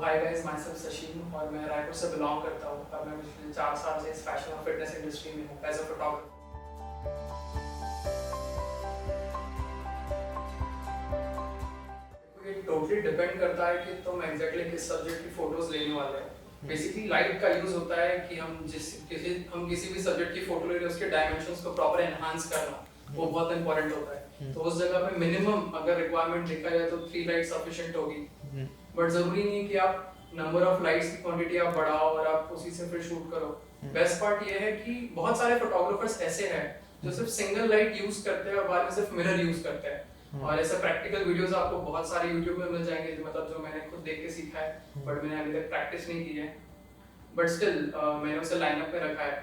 Hi guys, my self Sachin और मैं रायपुर से बिलोंग करता हूँ और मैं पिछले 4 साल से इस फैशन और फिटनेस इंडस्ट्री में हूँ एज अ फोटोग्राफर। ये टोटली डिपेंड करता है कि तुम एग्जैक्टली किस सब्जेक्ट की फोटोज लेने वाले हो। बेसिकली लाइट का यूज होता है कि हम किसी भी सब्जेक्ट की फोटो ले रहे हैं, उसके डायमेंशंस को प्रॉपर एनहांस करना वो बहुत इंपॉर्टेंट होता है। तो उस जगह पे मिनिमम अगर रिक्वायरमेंट देखा जाए तो 3 लाइट सफिशिएंट होगी। बट जरूरी नहीं है कि आप नंबर ऑफ लाइट्स की क्वांटिटी आप बढ़ाओ और आप उसी से फिर शूट करो। बेस्ट पार्ट ये है कि बहुत सारे फोटोग्राफर्स ऐसे हैं जो सिर्फ सिंगल लाइट यूज करते हैं और बाद में सिर्फ मिरर यूज करते हैं। और ऐसे प्रैक्टिकल वीडियोस आपको बहुत सारे यूट्यूब में मिल जाएंगे जो मैंने खुद देख के सीखा है, बट मैंने अभी तक प्रैक्टिस नहीं की है। बट स्टिल मैंने उसे लाइनअप में रखा है।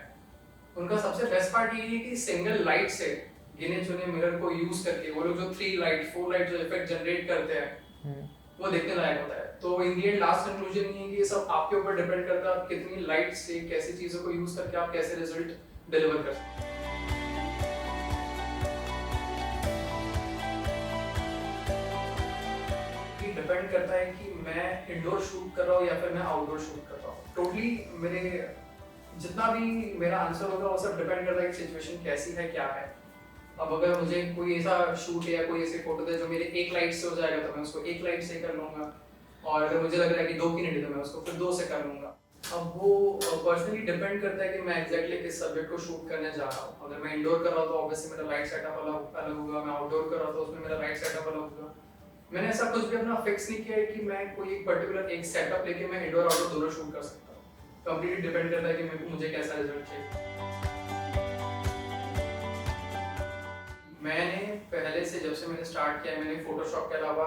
उनका सबसे बेस्ट पार्ट ये है कि सिंगल लाइट से गिने चुने मिरर को यूज करके वो लोग जो 3 लाइट 4 लाइट जो इफेक्ट जनरेट करते हैं वो देखने लायक होता है। तो इन दी एंड लास्ट कंक्लूजन ये है कि ये सब आपके ऊपर डिपेंड करता है आप कितनी लाइट से कैसी चीजों को यूज करके आप कैसे रिजल्ट डिलीवर कर सकते हैं। डिपेंड करता है कि मैं इंडोर शूट कर रहा हूँ या फिर मैं आउटडोर शूट कर रहा हूँ। टोटली मेरे जितना भी मेरा आंसर होगा वो सब डिपेंड करता है कि सिचुएशन कैसी है, क्या है। अब अगर मुझे कोई ऐसा शूट या कोई ऐसी फोटो दे जो मेरे एक लाइट से हो जाएगा तो मैं उसको एक लाइट से कर लूंगा, और अगर मुझे लग रहा है कि 2 की नीड है तो मैं उसको फिर 2 से कर लूंगा। अब वो पर्सनली डिपेंड करता है कि मैं एग्जैक्टली किस सब्जेक्ट को शूट करने जा रहा हूँ। अगर मैं इंडोर कर रहा हूँ तो ऑब्वियसली मेरा लाइट सेटअप अलग होगा, मैं आउटडोर कर रहा हूँ तो उसमें मेरा लाइट सेटअप अलग होगा। मैंने ऐसा कुछ भी अपना फिक्स नहीं किया है कि मैं कोई एक पर्टिकुलर एक सेटअप लेके मैं इंडोर आउटडोर दोनों शूट कर सकता हूँ। कंप्लीटली डिपेंड करता है कि मुझे कैसा रिजल्ट चाहिए। मैंने पहले से जब से मैंने स्टार्ट किया है मैंने फोटोशॉप के अलावा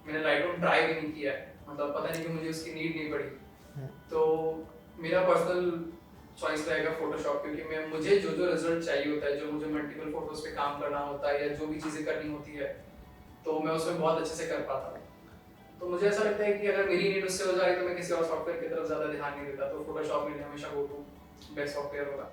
मैंने लाइटरूम ट्राई भी नहीं किया है। मतलब पता नहीं कि मुझे उसकी नीड नहीं पड़ी। तो मेरा पर्सनल चॉइस रहेगा फोटोशॉप, क्योंकि मुझे जो जो रिजल्ट चाहिए होता है, जो मुझे मल्टीपल फोटोज पे काम करना होता है या जो भी चीज़ें करनी होती है तो मैं उसमें बहुत अच्छे से कर पाता हूँ। तो मुझे ऐसा लगता है कि अगर मेरी नीड उससे हो जा रही तो मैं किसी और सॉफ्टवेयर की तरफ ज़्यादा ध्यान नहीं देता। तो फोटोशॉप मेरे लिए हमेशा गो टू बेस्ट सॉफ्टवेयर होगा।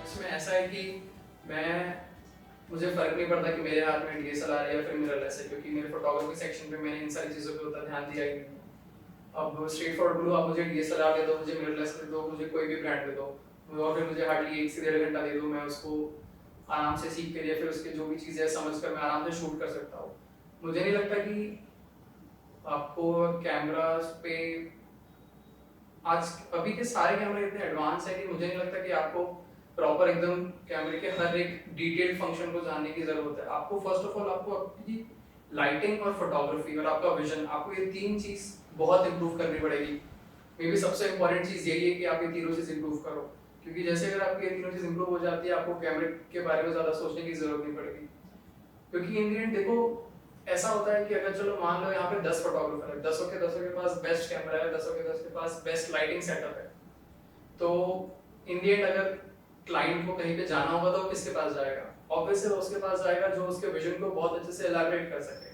इसमें ऐसा है कि मुझे फर्क नहीं पड़ता कि मेरे हाथ में डीएसएलआर है या फिर मिररलेस है, क्योंकि मेरे फोटोग्राफी सेक्शन पे मैंने इन सारी चीज़ों पे उतना ध्यान दिया ही नहीं। अब स्ट्रेट फॉरवर्ड बोलो, आप मुझे डीएसएलआर दे दो, मुझे मिररलेस दे दो, मुझे कोई भी ब्रांड दे दो और फिर मुझे हार्डली 1 से 1.5 घंटा दे दो, मैं उसको आराम से सीख कर या फिर उसके जो भी चीज़ें समझ कर मैं आराम से शूट कर सकता हूँ। मुझे नहीं लगता कि आपको कैमरास पे आज अभी के सारे कैमरे इतने एडवांस है कि मुझे नहीं लगता कि आपको प्रॉपर एकदम कैमरे के हर एक डिटेल्ड फंक्शन को जानने की जरूरत है। आपको फर्स्ट ऑफ ऑल आपको आपकी लाइटिंग और फोटोग्राफी और आपका विजन, आपको ये 3 चीज बहुत इंप्रूव करनी पड़ेगी। मे बी सबसे इंपॉर्टेंट चीज यही है कि आप ये तीनों चीज इंप्रूव करो, क्योंकि जैसे अगर आपकी ये तीनों चीज इंप्रूव हो जाती है आपको कैमरे के बारे में ज्यादा सोचने की जरूरत नहीं पड़ेगी। क्योंकि इन दी एंड देखो ऐसा होता है कि अगर चलो मान लो यहाँ पे 10 फोटोग्राफर है, 10 के पास बेस्ट कैमरा है, 10 के पास बेस्ट लाइटिंग सेटअप है, तो इन दी एंड अगर क्लाइंट को कहीं पे जाना होगा तो किसके पास जाएगा? ऑब्वियसली उसके पास जाएगा जो उसके विजन को बहुत अच्छे से एलैबोरेट कर सके।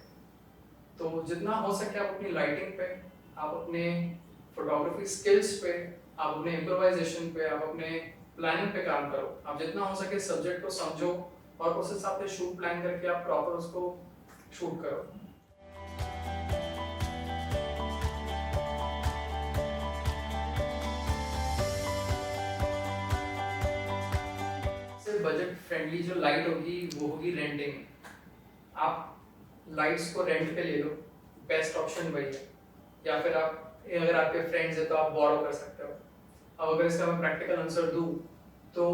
तो जितना हो सके आप अपनी लाइटिंग पे, आप अपने फोटोग्राफी स्किल्स पे, आप अपने इम्प्रोवाइजेशन पे, आप अपने प्लानिंग पे काम करो। आप जितना हो सके सब्जेक्ट को समझो और उस हिसाब से शूट प्लान करके आप प्रॉपर उसको शूट करो। बजट फ्रेंडली जो लाइट होगी वो होगी रेंटिंग। आप लाइट्स को रेंट पे ले लो, बेस्ट ऑप्शन वही है। या फिर आप अगर आपके फ्रेंड्स है तो आप बोरो कर सकते हो। अब अगर इसका मैं प्रैक्टिकल आंसर दूं तो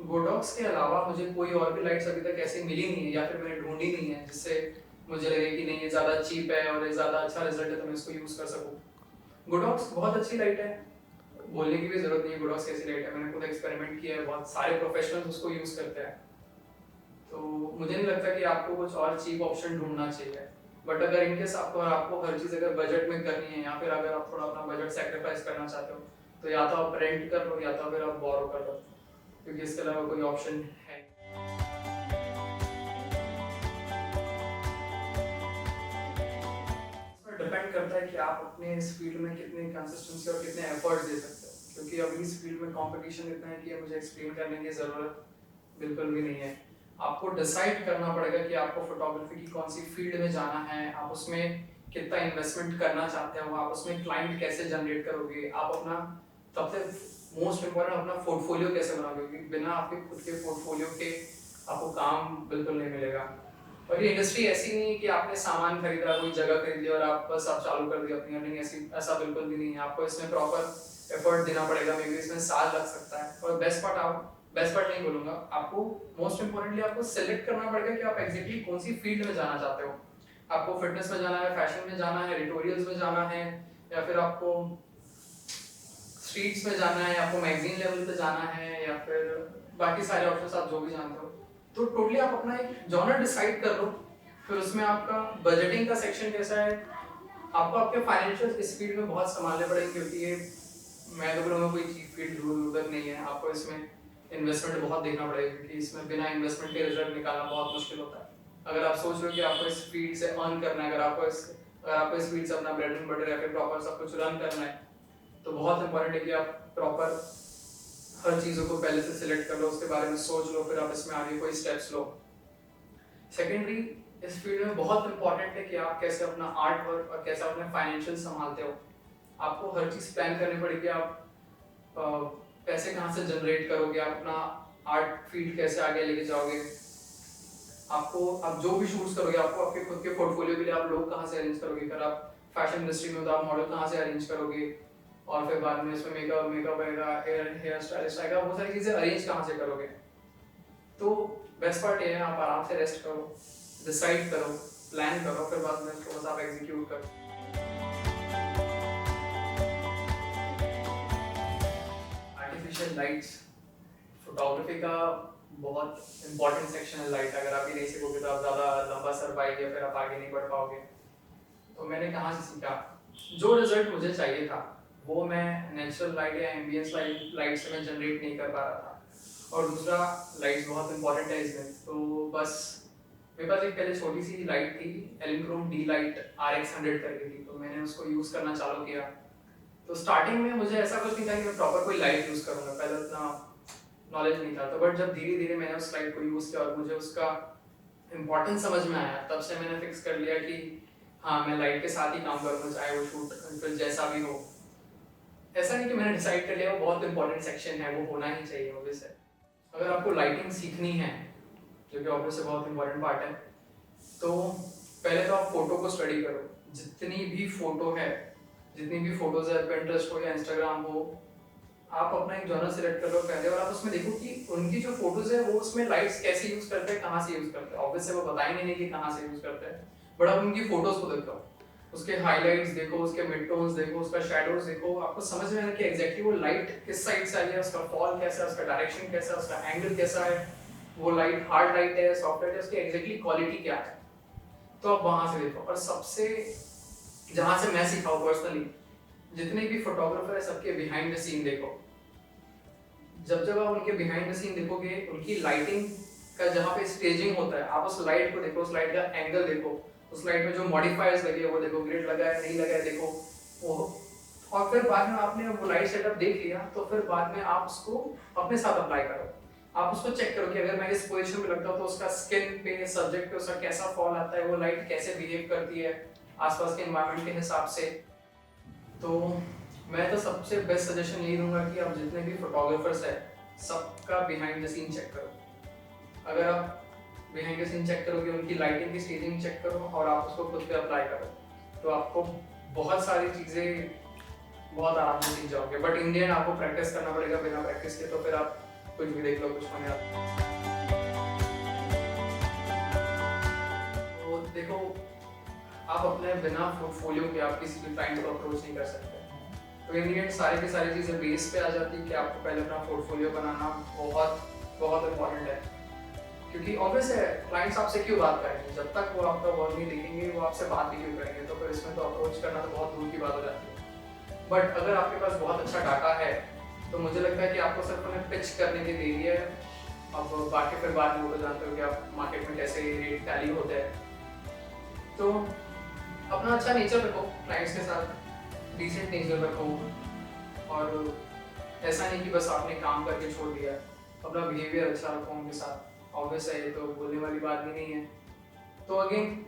गोडॉक्स के अलावा मुझे कोई और भी लाइट्स अभी तक ऐसी मिली नहीं है या फिर मैंने ढूंढी नहीं है जिससे मुझे लगे कि नहीं ये ज़्यादा चीप है और ये ज़्यादा अच्छा रिजल्ट है तो मैं इसको यूज़ कर सकूँ। गोडॉक्स बहुत अच्छी लाइट है, बोलने की भी जरूरत नहीं है गोडॉक्स कैसी लाइट है। मैंने खुद एक्सपेरिमेंट किया है, बहुत सारे प्रोफेशनल्स उसको यूज़ करते हैं। तो मुझे नहीं लगता कि आपको कुछ और चीप ऑप्शन ढूंढना चाहिए। बट अगर इनकेस आपको हर चीज़ अगर बजट में करनी है या फिर अगर आप थोड़ा अपना बजट सेक्रीफाइस करना चाहते हो तो या तो आप रेंट कर लो या तो फिर आप बोरो कर लो, क्योंकि इसके अलावा कोई ऑप्शन है। डिपेंड करता है कि आप अपने इस फील्ड में कितने कंसिस्टेंसी और कितने एफर्ट्स दे सकते हो। क्योंकि अभी इस फील्ड में कंपटीशन इतना है कि मुझे एक्सप्लेन करने की ज़रूरत बिल्कुल भी नहीं है। आपको डिसाइड करना पड़ेगा कि आपको फोटोग्राफी की कौन सी फील्ड में जाना है, आप उसमें कितना इन्वेस्टमेंट करना चाहते हो, आप उसमें क्लाइंट कैसे जनरेट करोगे, आप अपना सबसे मोस्ट इम्पोर्टेंट अपना पोर्टफोलियो कैसे बनाओगे, क्योंकि बिना आपके खुद के पोर्टफोलियो के आपको काम बिल्कुल नहीं मिलेगा। और ये इंडस्ट्री ऐसी नहीं है कि आपने सामान खरीदा, कोई जगह खरीद लिया और आप चालू कर दिया अपनी अर्निंग, ऐसा बिल्कुल भी नहीं है। आपको इसमें प्रॉपर एफर्ट देना पड़ेगा, मे बी इसमें साल लग सकता है। और बेस्ट पार्ट नहीं बोलूंगा, आपको मोस्ट इंपोर्टेंटली आपको सिलेक्ट करना पड़ेगा कि आप एग्जैक्टली कौन सी फील्ड में जाना चाहते हो। आपको फिटनेस में जाना है, फैशन में जाना है, एडिटोरियल्स में जाना है, या फिर आपको स्ट्रीट्स में जाना है, आपको मैगजीन लेवल पे जाना है, या फिर बाकी सारे ऑप्शंस आप जो भी जानते हो। तो टोटली आप अपना एक जॉनर डिसाइड कर लो, फिर उसमें आपका बजटिंग का सेक्शन कैसा है, आपको आपके फाइनेंशियल इस फील्ड में बहुत संभालने पड़ेंगे, क्योंकि ये मैं तो बोलूँगा कोई चीप फील्ड उधर नहीं है। आपको इसमें इन्वेस्टमेंट बहुत देखना पड़ेगा, क्योंकि इसमें बिना इन्वेस्टमेंट के रिजल्ट निकालना बहुत मुश्किल होता है। अगर आप सोच रहे हो कि आपको इस फील्ड से अर्न करना है, अगर आपको इस फील्ड से अपना ब्रेड एंड बटर या फिर प्रॉपर सब कुछ रन करना है, तो बहुत इंपॉर्टेंट है कि आप प्रॉपर हर चीज़ों को पहले से सिलेक्ट कर लो, उसके बारे में सोच लो, फिर आप इसमें आगे कोई स्टेप्स लो। सेकेंडरी, इस फील्ड में बहुत इंपॉर्टेंट है कि आप कैसे अपना आर्ट वर्क और कैसे अपने फाइनेंशियल संभालते हो। आपको हर चीज़ प्लान करनी पड़ेगी, आप पैसे कहाँ से जनरेट करोगे, आप अपना आर्ट फील्ड कैसे आगे लेके जाओगे, आप जो भी शूट्स करोगे, आपको आपके खुद के पोर्टफोलियो के लिए आप लोग कहाँ से अरेंज करोगे। अगर आप फैशन इंडस्ट्री में हो तो आप मॉडल कहाँ से अरेंज करोगे, और फिर बाद में इसमें मेकअप आएगा, हेयर स्टाइलिस्ट आएगा, वो सारी चीज़ें अरेंज कहाँ से करोगे। तो बेस्ट पार्ट ये है, आप आराम से रेस्ट करो, डिसाइड करो, प्लान करो, फिर बाद में उसको बस आप एग्जीक्यूट करो। आर्टिफिशियल लाइट्स फोटोग्राफी का बहुत इंपॉर्टेंट सेक्शन है। लाइट अगर आप ये नहीं सीखोगे तो आप ज़्यादा लंबा सर पाएंगे, फिर आप आगे नहीं बढ़ पाओगे। तो मैंने कहाँ से सीखा, जो रिजल्ट मुझे चाहिए था वो मैं नेचुरल लाइट या एम्बियंस लाइट से मैं जनरेट नहीं कर पा रहा था। और दूसरा, लाइट्स बहुत इंपॉर्टेंट है इसमें। तो बस मेरे पास एक पहले छोटी सी लाइट थी, एलिक्रोम डी लाइट RX100 करके थी, तो मैंने उसको यूज़ करना चालू किया। तो स्टार्टिंग में मुझे ऐसा कुछ नहीं था कि मैं प्रॉपर कोई लाइट यूज़ करूँगा, पहले उतना नॉलेज नहीं था। तो बट जब धीरे धीरे मैंने उस लाइट को यूज़ किया और मुझे उसका इम्पोर्टेंस समझ में आया, तब से मैंने फिक्स कर लिया कि हाँ, मैं लाइट के साथ ही काम करूँगा, चाहे वो शूट फिर जैसा भी हो। ऐसा नहीं कि मैंने डिसाइड कर लिया वो बहुत इंपॉर्टेंट सेक्शन है, वो होना ही चाहिए ऑब्वियस है। अगर आपको लाइटिंग सीखनी है, जो कि ऑब्वियसली बहुत इंपॉर्टेंट पार्ट है, तो पहले तो आप फोटो को स्टडी करो। जितनी भी फोटोज है, पिंटरेस्ट हो या इंस्टाग्राम हो, आप अपना एक जॉनर सिलेक्ट कर लो पहले, और आप उसमें देखो कि उनकी जो फोटोज है वो उसमें लाइट्स कैसे यूज करते हैं, कहाँ से यूज करते हैं। ऑब्वियसली वो बताएंगे नहीं कि कहाँ से यूज करते हैं, बट आप उनकी फोटोज को देखो, उसके हाइलाइट्स देखो, उसके मिड टोन्स देखो, उसका शैडोज देखो, आपको समझ में आए कि एग्जैक्टली वो लाइट किस साइड से आ रही है, उसका फॉल कैसा है, उसका डायरेक्शन कैसा है, उसका एंगल कैसा है, वो लाइट हार्ड लाइट है, सॉफ्ट लाइट है, उसकी एग्जैक्टली क्वालिटी क्या है। तो आप वहां से देखो। और सबसे जहां से मैं सीखा हूं पर्सनली, जितने भी फोटोग्राफर है सबके बिहाइंड द सीन देखो। जब आप उनके बिहाइंड द सीन देखोगे, उनकी लाइटिंग का जहाँ पे स्टेजिंग होता है, आप उस लाइट को देखो, उस लाइट का एंगल देखो, उस लाइट में जो मॉडिफायर्स लगे वो देखो, ग्रिड लगा है नहीं लगा है देखो वो। और फिर बाद में आपने वो लाइट सेटअप देख लिया, तो फिर बाद में आप उसको अपने साथ अप्लाई करो। आप उसको चेक करो कि अगर मैं इस पोजीशन में लगता हूँ तो उसका स्किन पे, सब्जेक्ट पे उसका कैसा फॉल आता है, वो लाइट कैसे बिहेव करती है आसपास के एनवायरनमेंट के हिसाब से। तो मैं तो सबसे बेस्ट सजेशन यही दूंगा कि आप जितने भी फोटोग्राफर्स हैं सबका बिहाइंड द सीन चेक करो। अगर आप बिहाइंड द सीन चेक करोगे, उनकी लाइटिंग की स्टेजिंग चेक करो और आप उसको खुद पे अप्लाई करो, तो आपको बहुत सारी चीज़ें बहुत आराम से सीख जाओगे। बट इन द एंड आपको प्रैक्टिस करना पड़ेगा, बिना प्रैक्टिस के तो फिर आप कुछ भी देख लो, कुछ होने आता। तो देखो, आप अपने बिना पोर्टफोलियो के आप किसी भी क्लाइंट को अप्रोच नहीं कर सकते। तो इन द एंड सारी की सारी चीज़ें बेस पे आ जाती है कि आपको पहले अपना पोर्टफोलियो बनाना बहुत बहुत इंपॉर्टेंट है। क्योंकि ऑब्वियस है, क्लाइंट्स आपसे क्यों बात करेंगे, जब तक वो आपका वर्क नहीं देखेंगे वो आपसे बात भी क्यों करेंगे। तो फिर इसमें तो अप्रोच करना तो बहुत दूर की बात हो जाती है। बट अगर आपके पास बहुत अच्छा डाटा है तो मुझे लगता है कि आपको सिर्फ उन्हें पिच करने की देरी है। अब बाकी फिर बाद में वो तो जानते हो कि आप मार्केट में कैसे रेट टैली होते हैं। तो अपना अच्छा नेचर रखो, क्लाइंट्स के साथ डिसेंट नेचर रखो, और ऐसा नहीं कि बस आपने काम करके छोड़ दिया, अपना बिहेवियर अच्छा रखो उनके साथ। ऑब्वियस है, ये तो बोलने वाली बात भी नहीं है। तो अगेन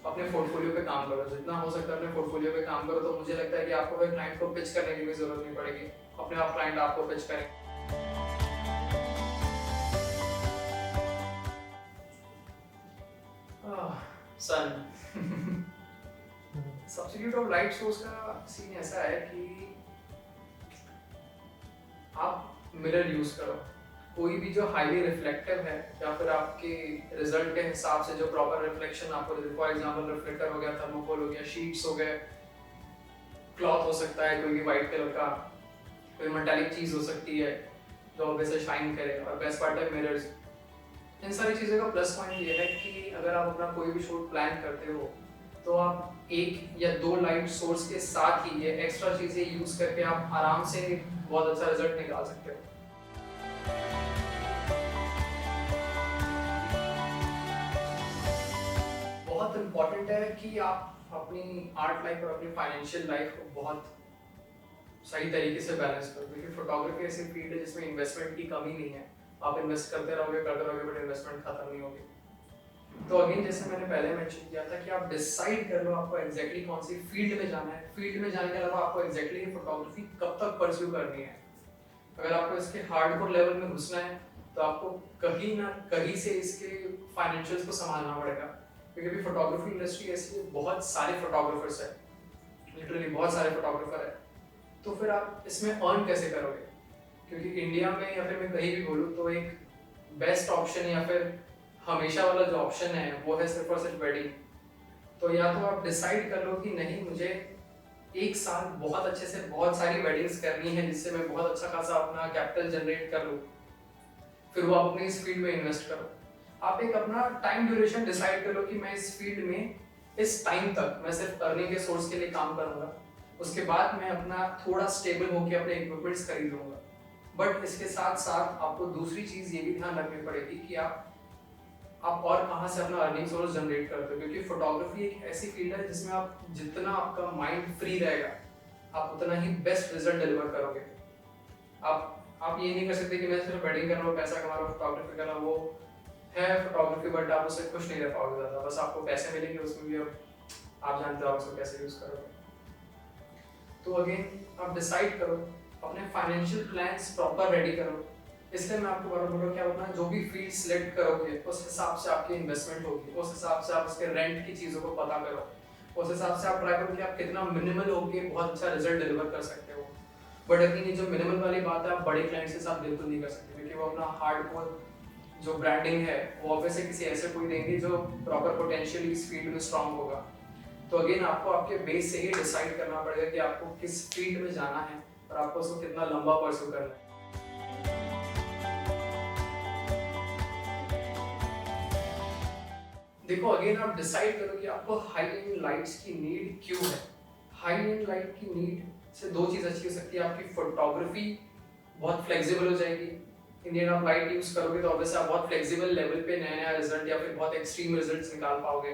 अपने पोर्टफोलियो पे काम करो, जितना हो सकता है अपने पोर्टफोलियो पे काम करो, तो मुझे लगता है कि आपको कोई क्लाइंट को पिच करने की भी जरूरत नहीं पड़ेगी, अपने आप क्लाइंट आपको पिच करेंगे। सन सब्स्टिट्यूट ऑफ लाइट सोर्स का सीन ऐसा है कि आप मिरर यूज करो, कोई भी जो हाईली रिफ्लेक्टिव है या फिर आपके रिजल्ट के हिसाब से जो प्रॉपर रिफ्लेक्शन आपको दे, फॉर एग्जांपल रिफ्लेक्टर हो गया, थर्मोकोल हो गया, शीट्स हो गए, क्लॉथ हो सकता है कोई भी वाइट कलर का, कोई मेटालिक चीज हो सकती है जो वैसे शाइन करे, और बेस्ट पार्ट है मिरर्स। इन सारी चीज़ों का प्लस पॉइंट ये है कि अगर आप अपना कोई भी शूट प्लान करते हो तो आप एक या दो लाइट सोर्स के साथ ही ये एक्स्ट्रा चीज़ें यूज़ करके आप आराम से बहुत अच्छा रिजल्ट निकाल सकते हो। बहुत इम्पॉर्टेंट है कि आप अपनी आर्ट लाइफ और अपनी फाइनेंशियल लाइफ को बहुत सही तरीके से बैलेंस करो, क्योंकि फोटोग्राफी ऐसी फील्ड है जिसमें इन्वेस्टमेंट की कमी नहीं है। आप इन्वेस्ट करते रहोगे बट इन्वेस्टमेंट खत्म नहीं होगी। तो अगेन जैसे मैंने पहले मेंशन किया था कि आप डिसाइड कर लो आपको एग्जैक्टली कौन सी फील्ड में जाना है। फील्ड में जाने के अलावा आपको एग्जैक्टली फोटोग्राफी कब तक परस्यू करनी है। अगर आपको इसके हार्डकोर लेवल में घुसना है तो आपको कहीं ना कहीं से इसके फाइनेंशियल्स को संभालना पड़ेगा, क्योंकि अभी फोटोग्राफी इंडस्ट्री ऐसी है, बहुत सारे फोटोग्राफर्स है, लिटरली बहुत सारे फोटोग्राफर है। तो फिर आप इसमें अर्न कैसे करोगे? क्योंकि इंडिया में या फिर मैं कहीं भी बोलूँ तो एक बेस्ट ऑप्शन या फिर हमेशा वाला जो ऑप्शन है वो है सिर्फ और सिर्फ वेडिंग। तो या तो आप डिसाइड कर लो कि नहीं, मुझे एक साल बहुत अच्छे से बहुत सारी वेडिंग्स करनी है जिससे मैं बहुत अच्छा खासा अपना कैपिटल जनरेट कर लूँ, फिर वो आप अपनी इस फील्ड में इन्वेस्ट करो। आप एक अपना टाइम ड्यूरेशन डिसाइड कर लो कि मैं इस फील्ड में इस टाइम तक मैं सिर्फ अर्निंग के सोर्स के लिए काम करूंगा, उसके बाद मैं अपना थोड़ा स्टेबल होकर अपने इक्विपमेंट्स खरीद लूंगा। बट इसके साथ साथ आपको दूसरी चीज ये भी ध्यान रखनी पड़ेगी कि आप और कहाँ से अपना अर्निंग सोर्स जनरेट करते हो, क्योंकि फोटोग्राफी एक ऐसी फील्ड है जिसमें आप जितना आपका माइंड फ्री रहेगा आप उतना ही बेस्ट रिजल्ट डिलीवर करोगे। आप ये नहीं कर सकते कि मैं सिर्फ वेडिंग कर रहा हूँ, पैसा कमा रहा हूँ, फोटोग्राफी कर रहा हूँ, वो है फोटोग्राफी बट आप उससे खुश नहीं रह पाओगे ज़्यादा, बस आपको पैसे मिलेंगे उसमें भी, अब आप जानते हो आप उसको कैसे यूज़ करोगे। तो अगेन आप डिसाइड करो, अपने फाइनेंशियल प्लान्स प्रॉपर रेडी करो। इसलिए मैं आपको बोल रहा हूँ कि आप अपना जो भी फील्ड सिलेक्ट करोगे उस हिसाब से आपकी इन्वेस्टमेंट होगी, उस हिसाब से आप उसके रेंट की चीज़ों को पता करो, उस हिसाब से आप ट्राई करो कि आप कितना मिनिमल होके बहुत अच्छा रिजल्ट डिलीवर कर सकते हो। बट अगेन ये जो मिनिमल वाली बात है आप बड़े क्लाइंट्स के साथ बिल्कुल नहीं कर सकते, क्योंकि वो अपना हार्डकोर जो ब्रांडिंग है वो ऑब्वियसली किसी ऐसे कोई देंगे जो प्रॉपर पोटेंशियली इस फील्ड में स्ट्रांग होगा। तो अगेन आपको आपके बेस से ही डिसाइड करना पड़ेगा कि आपको किस फील्ड में जाना है और आपको उसको कितना लंबा परस्यू करना है। देखो अगेन आप डिसाइड करो कि आपको हाई एंड लाइट्स की नीड क्यों है। हाई एंड लाइट की नीड से दो चीज अच्छी हो सकती है, आपकी फोटोग्राफी बहुत फ्लेक्सिबल हो जाएगी। इंडियन आप लाइट यूज करोगे तो ऑब्वियसली आप बहुत फ्लेक्सिबल लेवल पे नया नया रिजल्ट या फिर बहुत एक्सट्रीम रिजल्ट्स निकाल पाओगे।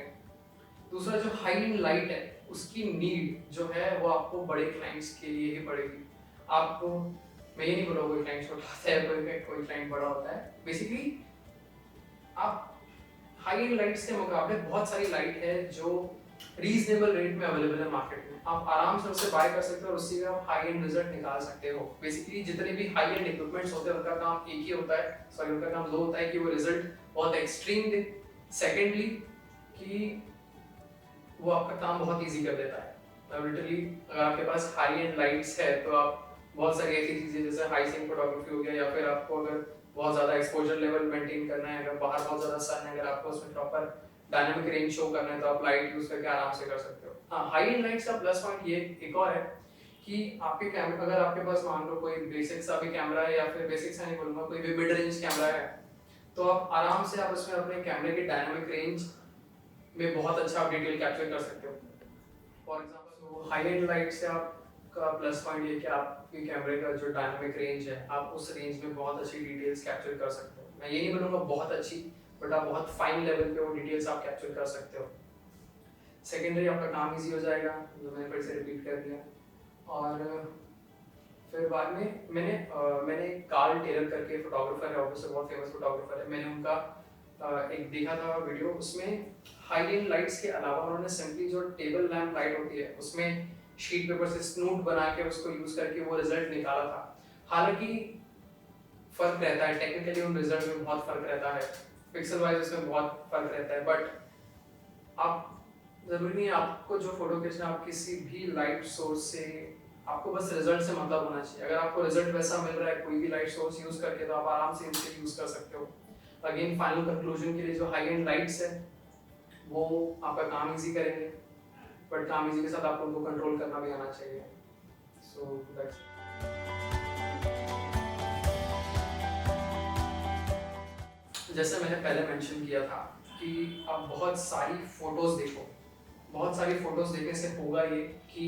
दूसरा जो हाई एंड लाइट है उसकी नीड जो है वो आपको बड़े क्लाइंट्स के लिए ही पड़ेगी। आपको मैं ये नहीं बोलूँगा कोई क्लाइंट छोटा होता है कोई क्लाइंट बड़ा होता है, बेसिकली आप हाई एंड लाइट्स के मुकाबले बहुत सारी लाइट है जो रीजनेबल रेट में अवेलेबल है मार्केट में, आप आराम से उसे बाय कर सकते हो और उससे भी आप हाई एंड रिजल्ट निकाल सकते हो। बेसिकली जितने भी हाई एंड इक्विपमेंट्स होते हैं उनका काम एक ही होता है, सॉरी उनका काम दो होता है कि वो रिजल्ट बहुत एक्सट्रीम दे, सेकेंडली कि वो आपका काम बहुत इजी कर देता है। लिटरली अगर आपके पास हाई एंड लाइट्स है तो आप बहुत सारी ऐसी चीजें जैसे हाई सीन फोटोग्राफी हो गया, या फिर आपको अगर बहुत ज्यादा एक्सपोजर लेवल मेंटेन करना है, अगर बाहर बहुत ज्यादा सन है, अगर आपको उसमें प्रॉपर डायनामिक रेंज शो करना है तो आप लाइट यूज करके आराम से कर सकते हो। हाँ, हाई एंड लाइट्स का प्लस पॉइंट ये एक और है कि आपके कैमरा अगर आपके पास मान लो कोई बेसिक सा भी कैमरा है, या फिर बेसिक सा नहीं बोलूंगा, कोई भी मिड रेंज कैमरा है, तो आप आराम से आप उसमें अपने कैमरे की डायनामिक रेंज में बहुत अच्छा आप डिटेल कैप्चर कर सकते हो। For example high and light से आपका प्लस पॉइंट ये कि आपके कैमरे का जो डायनामिक रेंज है आप उस रेंज में बहुत अच्छी डिटेल्स कैप्चर कर सकते हो। मैं ये नहीं बोलूँगा बहुत अच्छी, बट आप बहुत फाइन लेवल पे वो डिटेल्स आप कैप्चर कर सकते हो। सेकेंडरी आपका काम इजी हो जाएगा, जो मैंने फिर से रिपीट कर दिया। और फिर बाद में मैंने कार्ल टेलर करके फोटोग्राफर है, ऑब्वियसली बहुत फेमस फोटोग्राफर है, मैंने उनका एक देखा था वीडियो। उसमें हाई एंड लाइट्स के अलावा उन्होंने सिंपली जो टेबल लैम्प लाइट होती है उसमें शीट पेपर से स्नूट बना के उसको यूज करके वो रिजल्ट निकाला था। हालांकि फर्क रहता है टेक्निकली, उन रिजल्ट में बहुत फर्क रहता है, पिक्सल वाइज उसमें बहुत फर्क रहता है, बट आप जरूरी नहीं है आपको जो फोटो खींचना आप किसी भी लाइट सोर्स से, आपको बस रिजल्ट से मतलब होना चाहिए। अगर आपको रिजल्ट वैसा मिल रहा है कोई भी लाइट सोर्स यूज करके तो आप आराम से इनसे यूज कर सकते हो। अगेन फाइनल कंक्लूजन के लिए जो हाई एंड लाइट्स है वो आपका काम इजी करेंगे, बट काम इजी के साथ आपको उनको कंट्रोल करना भी आना चाहिए। सो दैट्स जैसे मैंने पहले मेंशन किया था कि आप बहुत सारी फोटोज देखो, बहुत सारी फोटोज देखने से होगा ये कि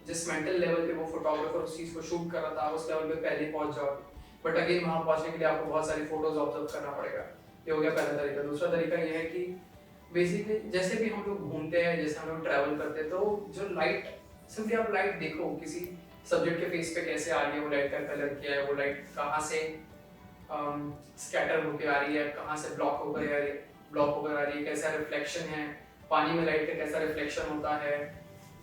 जिस मेंटल लेवल पे वो फोटोग्राफर उस चीज को शूट कर रहा था उस लेवल पे पहले पहुंच जाओगे, बट अगेन वहां पहुंचने के लिए आपको बहुत सारी फोटोज ऑब्जर्व करना पड़ेगा। ये हो गया पहला तरीका। दूसरा तरीका ये है कि बेसिकली जैसे भी हम लोग घूमते हैं, जैसे हम लोग ट्रैवल करते हैं, तो जो लाइट, सिंपली आप लाइट देखो किसी सब्जेक्ट के फेस पे कैसे आ रही है, वो लाइट का कलर क्या है, वो लाइट कहाँ से स्कैटर होकर आ रही है, कहाँ से ब्लॉक होकर आ रही है, कैसा रिफ्लेक्शन है, पानी में लाइट का कैसा रिफ्लेक्शन होता है,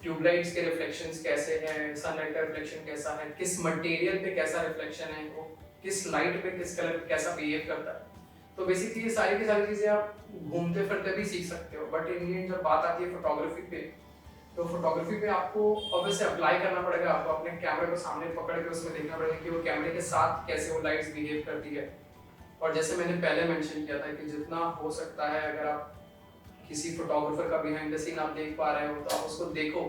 ट्यूबलाइट्स के रिफ्लेक्शंस कैसे हैं, सनलाइट का रिफ्लेक्शन कैसा है, किस मटेरियल पे कैसा रिफ्लेक्शन है, वो किस लाइट पे किस कलर कैसा बिहेव करता है। तो बेसिकली ये सारी की सारी चीजें आप घूमते फिरते भी सीख सकते हो, बट इन जब बात आती है फोटोग्राफी पे, तो फोटोग्राफी पे आपको ऑब्वियसली अप्लाई करना पड़ेगा, आपको अपने कैमरे को सामने पकड़ के उसमें देखना पड़ेगा कि वो कैमरे के साथ कैसे वो लाइट्स बिहेव करती है। और जैसे मैंने पहले मेंशन किया था कि जितना हो सकता है अगर आप किसी फोटोग्राफर का बिहाइंड द सीन आप देख पा रहे हो तो आप उसको देखो,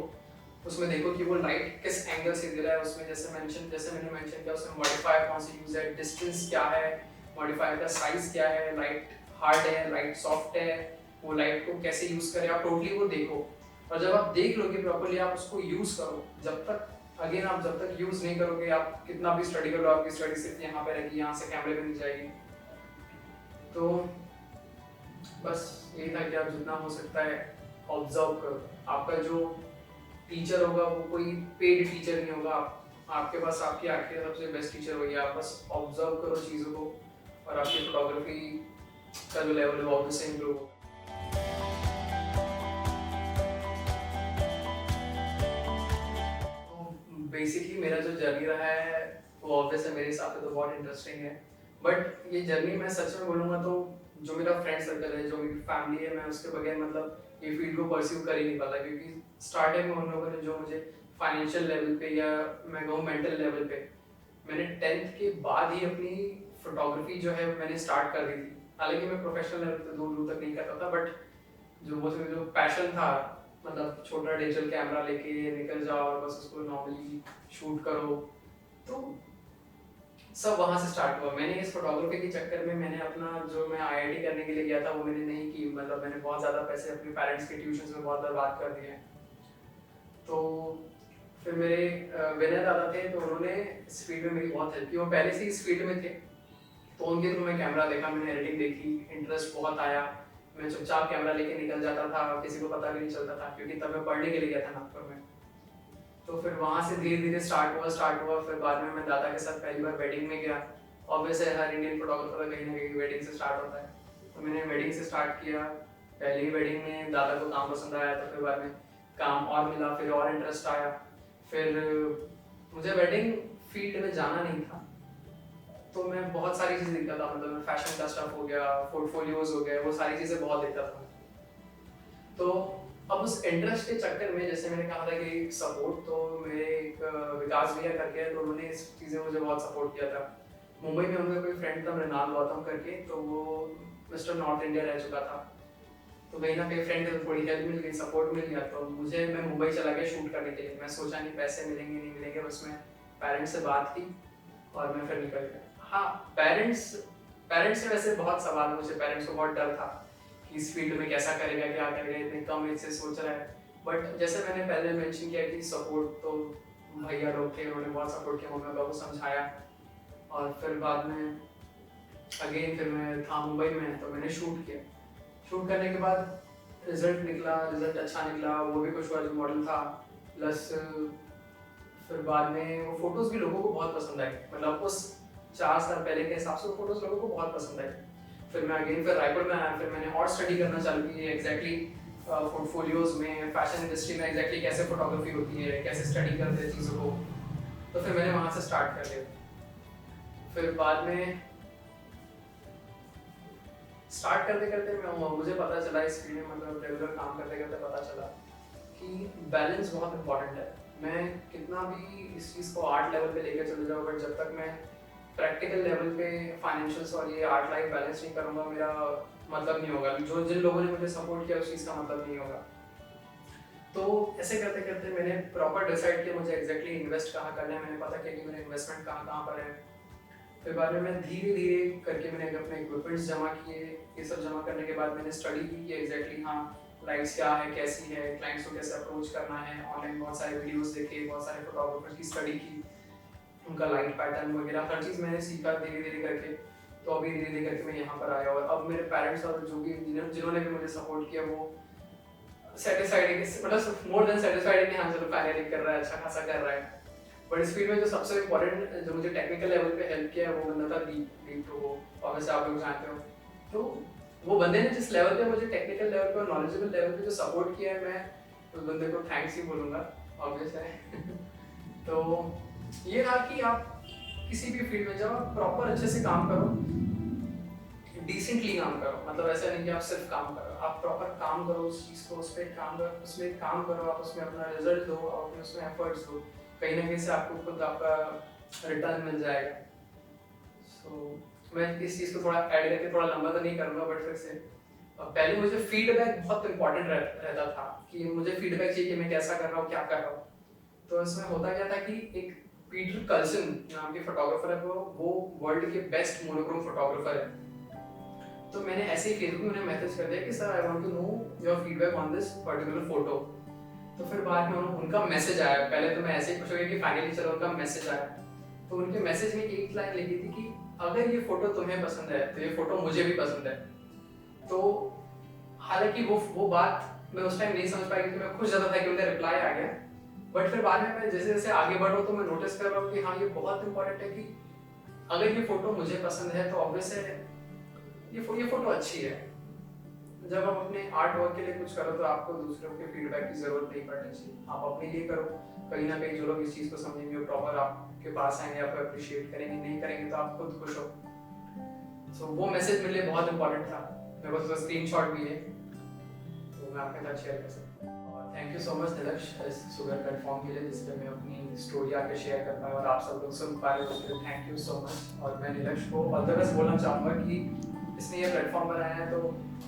उसमें देखो कि वो लाइट किस एंगल से दे रहा है, उसमें जैसे मैंने मेंशन किया उसमें मॉडिफायर कौन सी यूज है, डिस्टेंस क्या है, मॉडिफायर का साइज क्या है, लाइट हार्ड है, लाइट सॉफ्ट है, वो लाइट को कैसे यूज करें, आप टोटली वो देखो। और जब आप देख लोगे प्रॉपर्ली आप उसको यूज करो। आप जब तक यूज नहीं करोगे, आप कितना भी स्टडी कर लो, आपकी स्टडी सिर्फ यहाँ पे रहेगी, यहाँ से कैमरे पे नहीं जाएगी। तो बस यही था कि आप जितना हो सकता है ऑब्जर्व करो। आपका जो टीचर होगा वो कोई पेड टीचर नहीं होगा, आपके पास आपकी आंखें सबसे बेस्ट टीचर होगी। आप बस ऑब्जर्व करो चीज़ों को और आपकी फोटोग्राफी का जो लेवल है वो ऑब्वियसली इंप्रूव होगा। बेसिकली मेरा जो जर्नी रहा है वो ऑब्वियसली मेरे हिसाब से तो बहुत इंटरेस्टिंग है, बट ये जर्नी मैं सच में बोलूँगा तो जो मेरा फ्रेंड सर्कल है, जो मेरी फैमिली है, मैं उसके बगैर मतलब ये फील्ड को परस्यू कर ही नहीं पाता, क्योंकि स्टार्टिंग में उन लोगों ने जो मुझे फाइनेंशियल लेवल पे या मैं कहूँ मेंटल लेवल पे, मैंने 10th के बाद ही अपनी फोटोग्राफी जो है मैंने स्टार्ट कर दी थी। हालांकि मैं प्रोफेशनल लेवल पे दूर दूर तक नहीं करता था, बट जो पैशन था, मतलब छोटा डिजिटल कैमरा लेके निकल जाओ और बस उसको नॉर्मली शूट करो, तो सब वहाँ से स्टार्ट हुआ। मैंने इस फोटोग्राफी के चक्कर में मैंने अपना जो मैं आईआईटी करने के लिए गया था वो मैंने नहीं की, मतलब मैंने बहुत ज़्यादा पैसे अपने पेरेंट्स के ट्यूशन में बहुत बर्बाद कर दिए। तो फिर मेरे विनय दादा थे, तो उन्होंने इस फील्ड में मेरी बहुत हेल्प की, वो पहले से ही इस फील्ड में थे, तो उनके थ्रू मैं कैमरा देखा, मैंने एडिटिंग देखी, इंटरेस्ट बहुत आया, मैं चुपचाप कैमरा लेके निकल जाता था, किसी को पता भी नहीं चलता था, क्योंकि तब मैं पढ़ने के लिए गया था नागपुर में। तो फिर वहाँ से धीरे धीरे स्टार्ट हुआ। फिर बाद में मैं दादा के साथ पहली बार वेडिंग में गया। ऑब्वियसली हर इंडियन फोटोग्राफर कहीं ना कहीं वेडिंग से स्टार्ट होता है, तो मैंने वेडिंग से स्टार्ट किया। पहली वेडिंग में दादा को काम पसंद आया, तो फिर बाद में काम और मिला, फिर और इंटरेस्ट आया। फिर मुझे वेडिंग फील्ड में जाना नहीं था, तो मैं बहुत सारी चीज़ें देखता था, मतलब फैशन का स्टफ हो गया, पोर्टफोलियोज हो गए, वो सारी चीज़ें बहुत देखता था। तो अब उस इंटरेस्ट के चक्कर में, जैसे मैंने कहा था कि सपोर्ट, तो मेरे एक विकास भैया करके है, तो उन्होंने इस चीज़ें मुझे बहुत सपोर्ट किया था। मुंबई में उनका कोई फ्रेंड था मृणाल गौतम करके, तो वो मिस्टर नॉर्थ इंडिया रह चुका था, तो कहीं ना कहीं फ्रेंड से थोड़ी हेल्प मिल गई, सपोर्ट मिल गया। तो मैं मुंबई चला गया शूट करने के लिए। मैं सोचा नहीं पैसे मिलेंगे नहीं मिलेंगे, बस मैं पेरेंट्स से बात की और मैं फिर निकल गया। हाँ, पेरेंट्स से वैसे बहुत सवाल, मुझे पेरेंट्स को बहुत डर था कि इस फील्ड में कैसा करेगा, क्या करेगा, इतने कम एज से सोच रहा है। बट जैसे मैंने पहले मेंशन किया कि सपोर्ट तो भैया लोग थे, उन्होंने बहुत सपोर्ट किया, मम्मी पापा को समझाया। और फिर बाद में अगेन फिर मैं था मुंबई में, तो मैंने शूट किया। शूट करने के बाद रिजल्ट अच्छा निकला, वो भी कुछ हुआ जो मॉडल था। प्लस फिर बाद में वो फोटोज़ भी लोगों को बहुत पसंद आई, मतलब उस 4 साल पहले के हिसाब से वो फोटोज़ लोगों को बहुत पसंद आई। फिर मैं अगेन फिर रायपुर में आया, फिर मैंने और स्टडी करना चालू की एग्जैक्टली पोर्टफोलियोज़ में, फैशन इंडस्ट्री में एग्जैक्टली कैसे फोटोग्राफी होती है, कैसे स्टडी करते हैं चीज़ों को। तो फिर मैंने वहाँ से स्टार्ट कर लिया। फिर बाद में स्टार्ट करते करते मुझे पता चला इस फील्ड में, मतलब रेगुलर काम करते करते पता चला कि बैलेंस बहुत इंपॉर्टेंट है। मैं कितना भी इस चीज़ को आर्ट लेवल पे लेकर चले जाऊँ, बट जब तक मैं प्रैक्टिकल लेवल पे फाइनेंशियल्स और ये आर्ट लाइफ बैलेंस नहीं करूँगा, मेरा मतलब नहीं होगा। जो जिन लोगों ने मुझे सपोर्ट किया उस चीज़ का मतलब नहीं होगा। तो ऐसे करते करते मैंने प्रॉपर डिसाइड किया मुझे एग्जैक्टली इन्वेस्ट कहाँ करना है। मैंने पता किया कि मेरे इन्वेस्टमेंट कहाँ कहाँ पर है। फिर बाद में मैं धीरे धीरे करके मैंने अपने इक्विपमेंट्स जमा किए। ये सब जमा करने के बाद मैंने स्टडी की कि एग्जैक्टली हाँ लाइट्स क्या है, कैसी है, क्लाइंट्स को कैसे अप्रोच करना है। ऑनलाइन बहुत सारे वीडियोस देखे, बहुत सारे फोटोग्राफर्स की स्टडी की, उनका लाइट पैटर्न वगैरह हर चीज़ मैंने सीखा धीरे धीरे करके। तो अभी धीरे धीरे करके मैं यहाँ पर आया, और अब मेरे पेरेंट्स और जो भी जिन्होंने भी मुझे सपोर्ट किया वो सेटिस्फाइड है, मतलब मोर देन सेटिस्फाइड है कि हाँ चलो फाइनली कर रहा है, अच्छा खासा कर रहा है। बट इस फील्ड में जो सबसे इम्पोर्टेंट जो मुझे टेक्निकल लेवल पे हेल्प किया है वो बंदा था दीप। तो वो ऑब्वियसली आप लोग जानते हो। तो वो बंदे ने जिस लेवल पे मुझे टेक्निकल लेवल पे और नॉलेजेबल लेवल पे जो सपोर्ट किया है, मैं उस बंदे को थैंक्स ही बोलूँगा, ऑब्वियस है। तो ये था कि आप किसी भी फील्ड में जब आप प्रॉपर अच्छे से काम करो, डिसेंटली काम करो, मतलब ऐसा नहीं कि आप सिर्फ काम करो, आप प्रॉपर काम करो उस चीज़ को, उस पर काम करो, उसमें काम करो, आप उसमें अपना रिजल्ट दो, आप उसमें एफर्ट्स दो, कहीं ना कहीं से आपको खुद आपका रिटर्न मिल जाएगा। मैं इस चीज़ को थोड़ा ऐड करके थोड़ा लंबा तो नहीं करूँगा, बट फिर से पहले मुझे फीडबैक बहुत इंपॉर्टेंट रहता था कि मुझे फीडबैक चाहिए कि मैं कैसा कर रहा हूँ, क्या कर रहा हूँ। तो इसमें होता क्या था कि एक पीटर कल्सन नाम के फोटोग्राफर है, वो वर्ल्ड के बेस्ट मोनोक्रोम फोटोग्राफर है। तो मैंने ऐसे ही फेसबुक में उन्हें मैसेज कर दिया कि sir I want to know your feedback on this particular photo. तो फिर बाद में उनका मैसेज आया, पहले तो मैं ऐसे ही खुश हो गया कि फाइनली चलो उनका मैसेज आया। तो उनके मैसेज में एक लाइन लिखी थी कि अगर ये फोटो तुम्हें पसंद है तो ये फोटो मुझे भी पसंद है। तो हालांकि वो बात मैं उस टाइम नहीं समझ पाई क्योंकि मैं खुश ज़्यादा था कि उनका रिप्लाई आ गया। बट फिर बाद में मैं जैसे जैसे आगे बढ़ रहा हूँ तो मैं नोटिस कर रहा हूँ कि हाँ ये बहुत इंपॉर्टेंट है कि अगर ये फोटो मुझे पसंद है तो ऑब्वियस है ये फोटो अच्छी है। जब आप अपने आर्ट वर्क के लिए कुछ करो तो आपको दूसरों के फीडबैक की जरूरत नहीं पड़नी चाहिए, आप अपने लिए करो। कहीं ना कहीं जो लोग इस चीज़ को समझेंगे वो प्रॉपर आपके पास आएंगे, आपको अप्रिशिएट करेंगे, नहीं करेंगे तो आप खुद खुश हो। सो वो मैसेज मेरे लिए बहुत इंपॉर्टेंट था, मेरे पास उसका स्क्रीनशॉट भी है तो मैं आपके साथ शेयर कर सकता हूँ। और थैंक यू सो मच निलक्ष इस सुगर प्लेटफॉर्म के लिए जिस पे मैं अपनी स्टोरी आके शेयर कर पाया और आप सब लोग सुन पा रहे हो, उसके लिए थैंक यू सो मच। और मैं निलक्ष को ऑल द बेस्ट बोलना चाहूँगा कि इसने ये प्लेटफॉर्म बनाया है तो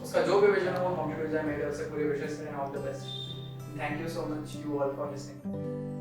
उसका जो भी विजन है वो कंप्लीट हो जाए, मेरे तरफ से पूरे विशेष हैं, all the best. Thank you so much you all for listening.